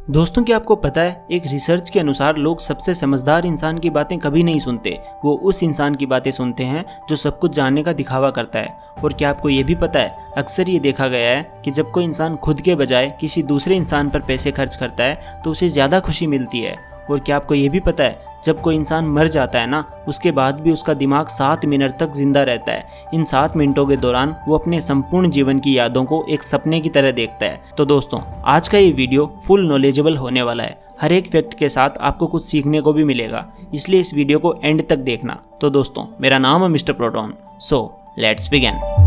दोस्तों, क्या आपको पता है एक रिसर्च के अनुसार लोग सबसे समझदार इंसान की बातें कभी नहीं सुनते। वो उस इंसान की बातें सुनते हैं जो सब कुछ जानने का दिखावा करता है। और क्या आपको ये भी पता है, अक्सर ये देखा गया है कि जब कोई इंसान खुद के बजाय किसी दूसरे इंसान पर पैसे खर्च करता है तो उसे ज़्यादा खुशी मिलती है। और क्या आपको ये भी पता है, जब कोई इंसान मर जाता है ना, उसके बाद भी उसका दिमाग 7 मिनट तक जिंदा रहता है। इन 7 मिनटों के दौरान वो अपने संपूर्ण जीवन की यादों को एक सपने की तरह देखता है। तो दोस्तों, आज का ये वीडियो फुल नॉलेजेबल होने वाला है। हर एक फैक्ट के साथ आपको कुछ सीखने को भी मिलेगा, इसलिए इस वीडियो को एंड तक देखना। तो दोस्तों, मेरा नाम है mister proton, so let's begin.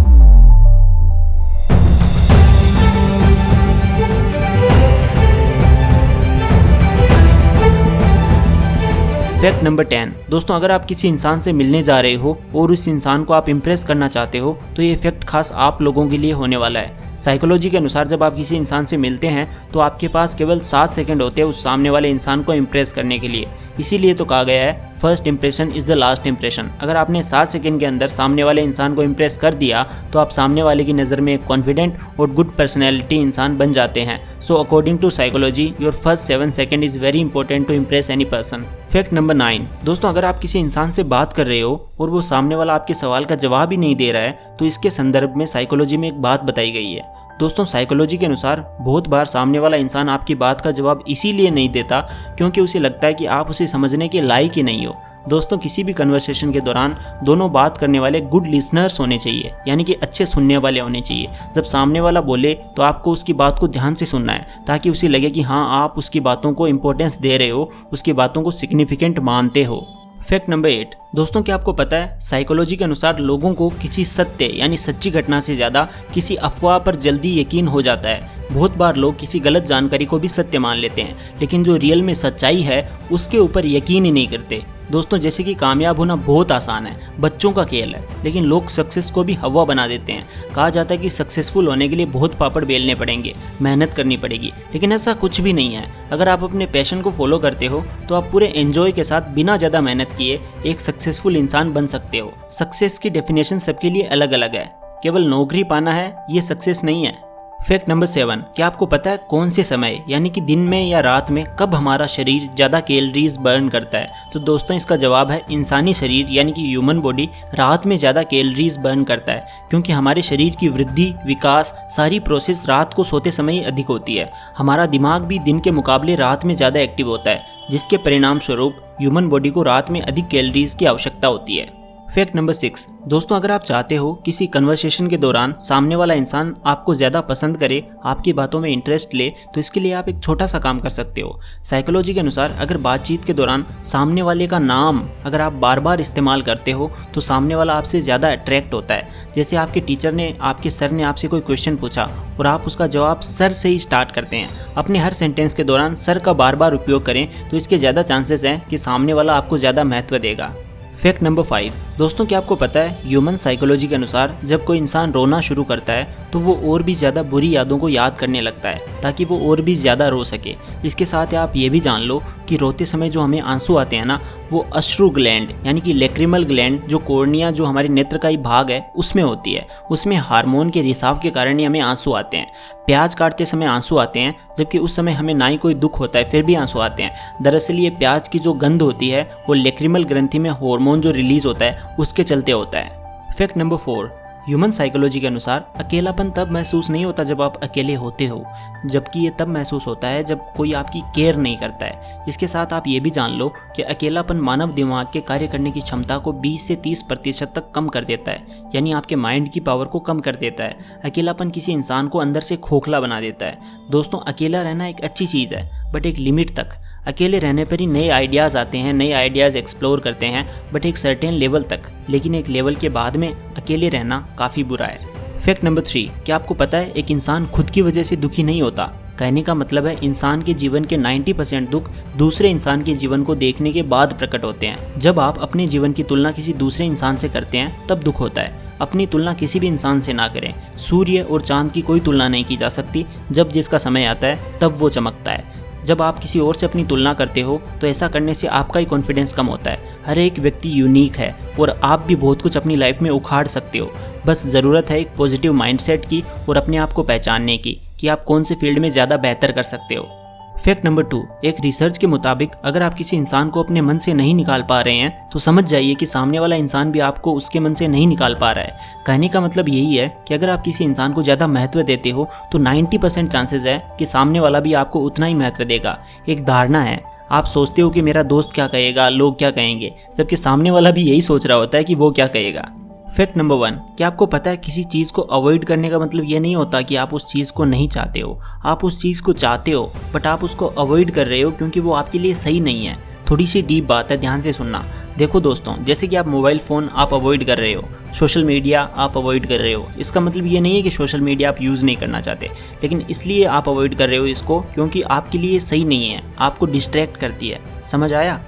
Fact number 10। दोस्तों, अगर आप किसी इंसान से मिलने जा रहे हो और उस इंसान को आप इम्प्रेस करना चाहते हो तो ये फैक्ट खास आप लोगों के लिए होने वाला है। साइकोलॉजी के अनुसार जब आप किसी इंसान से मिलते हैं तो आपके पास केवल 7 सेकंड होते हैं उस सामने वाले इंसान को इम्प्रेस करने के लिए। इसीलिए तो कहा गया है, first impression is the last impression. अगर आपने 7 सेकंड के अंदर सामने वाले इंसान को इम्प्रेस कर दिया तो आप सामने वाले की नज़र में एक कॉन्फिडेंट और गुड पर्सनैलिटी इंसान बन जाते हैं। So according to psychology, your first 7 second is very important to impress any person. Fact number 9। दोस्तों, अगर आप किसी इंसान से बात कर रहे हो और वो सामने वाला आपके सवाल का जवाब ही नहीं दे रहा है तो इसके संदर्भ में साइकोलॉजी में एक बात बताई गई है। दोस्तों, साइकोलॉजी के अनुसार बहुत बार सामने वाला इंसान आपकी बात का जवाब इसीलिए नहीं देता क्योंकि उसे लगता है कि आप उसे समझने के लायक ही नहीं हो। दोस्तों, किसी भी कन्वर्सेशन के दौरान दोनों बात करने वाले गुड लिसनर्स होने चाहिए, यानी कि अच्छे सुनने वाले होने चाहिए। जब सामने वाला बोले तो आपको उसकी बात को ध्यान से सुनना है ताकि उसे लगे कि हाँ, आप उसकी बातों को इंपॉर्टेंस दे रहे हो, उसकी बातों को सिग्निफिकेंट मानते हो। Fact number 8। दोस्तों, क्या आपको पता है साइकोलॉजी के अनुसार लोगों को किसी सत्य यानी सच्ची घटना से ज़्यादा किसी अफवाह पर जल्दी यकीन हो जाता है। बहुत बार लोग किसी गलत जानकारी को भी सत्य मान लेते हैं, लेकिन जो रियल में सच्चाई है उसके ऊपर यकीन ही नहीं करते। दोस्तों, जैसे कि कामयाब होना बहुत आसान है, बच्चों का खेल है, लेकिन लोग सक्सेस को भी हवा बना देते हैं। कहा जाता है कि सक्सेसफुल होने के लिए बहुत पापड़ बेलने पड़ेंगे, मेहनत करनी पड़ेगी, लेकिन ऐसा कुछ भी नहीं है। अगर आप अपने पैशन को फॉलो करते हो तो आप पूरे एंजॉय के साथ बिना ज़्यादा मेहनत किए एक सक्सेसफुल इंसान बन सकते हो। सक्सेस की डेफिनेशन सबके लिए अलग अलग है। केवल नौकरी पाना है ये सक्सेस नहीं है। Fact number 7। क्या आपको पता है कौन से समय यानी कि दिन में या रात में कब हमारा शरीर ज़्यादा कैलोरीज बर्न करता है? तो दोस्तों, इसका जवाब है इंसानी शरीर यानी कि ह्यूमन बॉडी रात में ज़्यादा कैलोरीज बर्न करता है, क्योंकि हमारे शरीर की वृद्धि, विकास, सारी प्रोसेस रात को सोते समय ही अधिक होती है। हमारा दिमाग भी दिन के मुकाबले रात में ज़्यादा एक्टिव होता है, जिसके परिणाम स्वरूप ह्यूमन बॉडी को रात में अधिक कैलोरीज की आवश्यकता होती है। Fact number 6। दोस्तों, अगर आप चाहते हो किसी कन्वर्सेशन के दौरान सामने वाला इंसान आपको ज़्यादा पसंद करे, आपकी बातों में इंटरेस्ट ले, तो इसके लिए आप एक छोटा सा काम कर सकते हो। साइकोलॉजी के अनुसार अगर बातचीत के दौरान सामने वाले का नाम अगर आप बार बार इस्तेमाल करते हो तो सामने वाला आपसे ज़्यादा अट्रैक्ट होता है। जैसे आपके सर ने आपसे कोई क्वेश्चन पूछा और आप उसका जवाब सर से ही स्टार्ट करते हैं। अपने हर सेंटेंस के दौरान सर का बार बार उपयोग करें तो इसके ज़्यादा चांसेस हैं कि सामने वाला आपको ज़्यादा महत्व देगा। Fact number 5। दोस्तों, क्या आपको पता है ह्यूमन साइकोलॉजी के अनुसार जब कोई इंसान रोना शुरू करता है तो वो और भी ज़्यादा बुरी यादों को याद करने लगता है ताकि वो और भी ज़्यादा रो सके। इसके साथ आप ये भी जान लो कि रोते समय जो हमें आंसू आते हैं ना, वो अश्रु ग्लैंड यानी कि लेक्रिमल ग्लैंड, जो कोर्निया जो हमारे नेत्र का ही भाग है, उसमें होती है। उसमें हार्मोन के रिसाव के कारण ही हमें आंसू आते हैं। प्याज काटते समय आंसू आते हैं, जबकि उस समय हमें ना ही कोई दुख होता है, फिर भी आंसू आते हैं। दरअसल ये प्याज की जो गंध होती है वो लेक्रिमल ग्रंथि में हार्मोन जो रिलीज होता है उसके चलते होता है। Fact number 4। ह्यूमन साइकोलॉजी के अनुसार अकेलापन तब महसूस नहीं होता जब आप अकेले होते हो, जबकि ये तब महसूस होता है जब कोई आपकी केयर नहीं करता है। इसके साथ आप ये भी जान लो कि अकेलापन मानव दिमाग के कार्य करने की क्षमता को 20 से 30% तक कम कर देता है, यानी आपके माइंड की पावर को कम कर देता है। अकेलापन किसी इंसान को अंदर से खोखला बना देता है। दोस्तों, अकेला रहना एक अच्छी चीज़ है, बट एक लिमिट तक। अकेले रहने पर ही नए आइडियाज़ आते हैं, नए आइडियाज़ एक्सप्लोर करते हैं, बट एक सर्टेन लेवल तक। लेकिन एक लेवल के बाद में अकेले रहना काफ़ी बुरा है। Fact number 3। क्या आपको पता है एक इंसान खुद की वजह से दुखी नहीं होता? कहने का मतलब है इंसान के जीवन के 90% दुख दूसरे इंसान के जीवन को देखने के बाद प्रकट होते हैं। जब आप अपने जीवन की तुलना किसी दूसरे इंसान से करते हैं तब दुख होता है। अपनी तुलना किसी भी इंसान से ना करें। सूर्य और चांद की कोई तुलना नहीं की जा सकती। जब जिसका समय आता है तब वो चमकता है। जब आप किसी और से अपनी तुलना करते हो तो ऐसा करने से आपका ही कॉन्फिडेंस कम होता है। हर एक व्यक्ति यूनिक है और आप भी बहुत कुछ अपनी लाइफ में उखाड़ सकते हो। बस ज़रूरत है एक पॉजिटिव माइंडसेट की और अपने आप को पहचानने की कि आप कौन से फील्ड में ज़्यादा बेहतर कर सकते हो। फैक्ट नंबर 2, एक रिसर्च के मुताबिक अगर आप किसी इंसान को अपने मन से नहीं निकाल पा रहे हैं तो समझ जाइए कि सामने वाला इंसान भी आपको उसके मन से नहीं निकाल पा रहा है। कहने का मतलब यही है कि अगर आप किसी इंसान को ज़्यादा महत्व देते हो तो 90% चांसेस है कि सामने वाला भी आपको उतना ही महत्व देगा। एक धारणा है, आप सोचते हो कि मेरा दोस्त क्या कहेगा, लोग क्या कहेंगे, जबकि सामने वाला भी यही सोच रहा होता है कि वो क्या कहेगा। फैक्ट नंबर 1, क्या आपको पता है किसी चीज़ को अवॉइड करने का मतलब ये नहीं होता कि आप उस चीज़ को नहीं चाहते हो। आप उस चीज़ को चाहते हो बट आप उसको अवॉइड कर रहे हो क्योंकि वो आपके लिए सही नहीं है। थोड़ी सी डीप बात है, ध्यान से सुनना। देखो दोस्तों, जैसे कि आप मोबाइल फ़ोन आप अवॉइड कर रहे हो, सोशल मीडिया आप अवॉइड कर रहे हो, इसका मतलब ये नहीं है कि सोशल मीडिया आप यूज़ नहीं करना चाहते, लेकिन इसलिए आप अवॉइड कर रहे हो इसको क्योंकि आपके लिए सही नहीं है, आपको डिस्ट्रैक्ट करती है। समझ आया?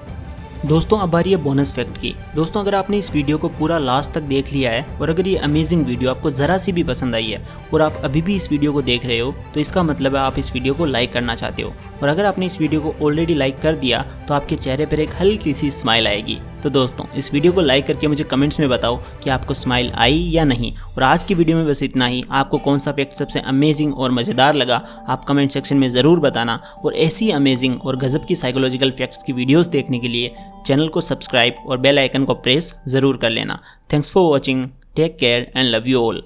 दोस्तों अब बारी है बोनस फैक्ट की। दोस्तों अगर आपने इस वीडियो को पूरा लास्ट तक देख लिया है और अगर ये अमेजिंग वीडियो आपको ज़रा सी भी पसंद आई है और आप अभी भी इस वीडियो को देख रहे हो तो इसका मतलब है आप इस वीडियो को लाइक करना चाहते हो। और अगर आपने इस वीडियो को ऑलरेडी लाइक कर दिया तो आपके चेहरे पर एक हल्की सी स्माइल आएगी। तो दोस्तों इस वीडियो को लाइक करके मुझे कमेंट्स में बताओ कि आपको स्माइल आई या नहीं। और आज की वीडियो में बस इतना ही। आपको कौन सा फैक्ट सबसे अमेजिंग और मज़ेदार लगा आप कमेंट सेक्शन में ज़रूर बताना। और ऐसी अमेजिंग और गजब की साइकोलॉजिकल फैक्ट्स की वीडियोस देखने के लिए चैनल को सब्सक्राइब और बेल आइकन को प्रेस ज़रूर कर लेना। Thanks for watching, take care and love you all.